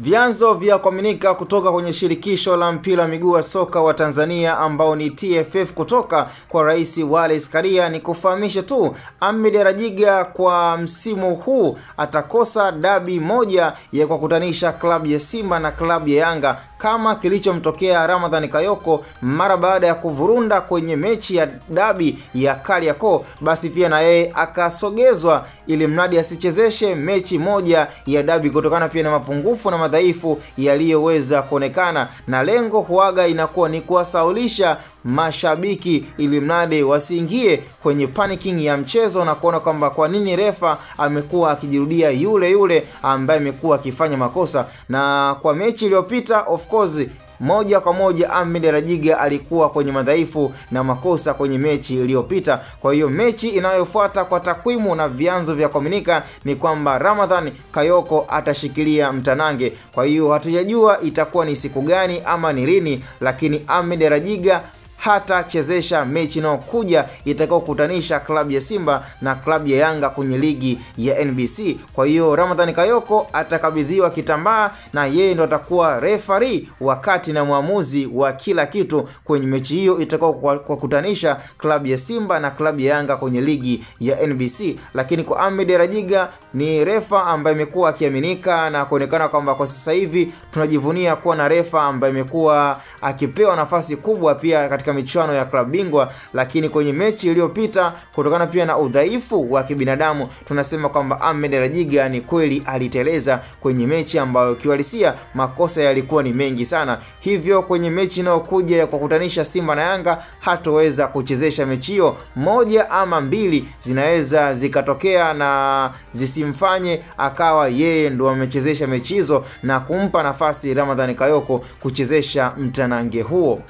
Vyanzo vya kuaminika kutoka kwenye shirikisho la mpira wa miguu wa soka wa Tanzania ambao ni TFF kutoka kwa Rais Wallace Karia ni kufahamisha tu Ahmed Rajiga kwa msimu huu atakosa dabi moja ya kukutanisha klabu ya Simba na klabu ya Yanga kama kilichomtokea Ramadhan Kayoko mara baada ya kuvurunda kwenye mechi ya dabi ya Kariakoo. Basi pia na yeye akasogezwa ili mradi asichezeshe mechi moja ya dabi kutokana pia na mapungufu na madhaifu yaliyoweza kuonekana, na lengo huaga inakuwa ni kuwasaulisha mashabiki ili mradi wasiingie kwenye panicking ya mchezo na kuona kwamba kwa nini refa amekuwa akijirudia yule ambaye amekuwa akifanya makosa. Na kwa mechi iliyopita of course moja kwa moja Ahmed Rajiga alikuwa kwenye madhaifu na makosa kwenye mechi iliyopita. Kwa hiyo mechi inayofuata kwa takwimu na vyanzo vya kuaminika ni kwamba Ramadhan Kayoko atashikilia mtanange. Kwa hiyo hatujajua itakuwa ni siku gani ama ni lini, lakini Ahmed Rajiga hatachezesha mechi inayokuja itakayokutanisha klabu ya Simba na klabu ya Yanga kwenye ligi ya NBC. Kwa hiyo Ramadhan Kayoko atakabidhiwa kitambaa na yeye ndo atakuwa referee wakati na muamuzi wa kila kitu kwenye mechi hiyo itakayokutanisha klabu ya Simba na klabu ya Yanga kwenye ligi ya NBC. Lakini kwa Ahmed Rajiga ni refa ambaye amekuwa akiaminika na kuonekana kwamba kwa sasa hivi tunajivunia kuwa na refa ambaye amekuwa akipewa nafasi kubwa pia katika michuano ya klabu bingwa. Lakini kwenye mechi iliyopita kutokana pia na udhaifu wa kibinadamu tunasema kwamba Ahmed Rajiga ni kweli aliteleza kwenye mechi ambayo kiuhalisia makosa yalikuwa ni mengi sana. Hivyo kwenye mechi inayokuja ya kukutanisha Simba na Yanga hatoweza kuchezesha mechi hiyo. Moja ama mbili zinaweza zikatokea na zisimfanye akawa yeye ndo amechezesha mechi hizo na kumpa nafasi Ramadhan Kayoko kuchezesha mtanange huo.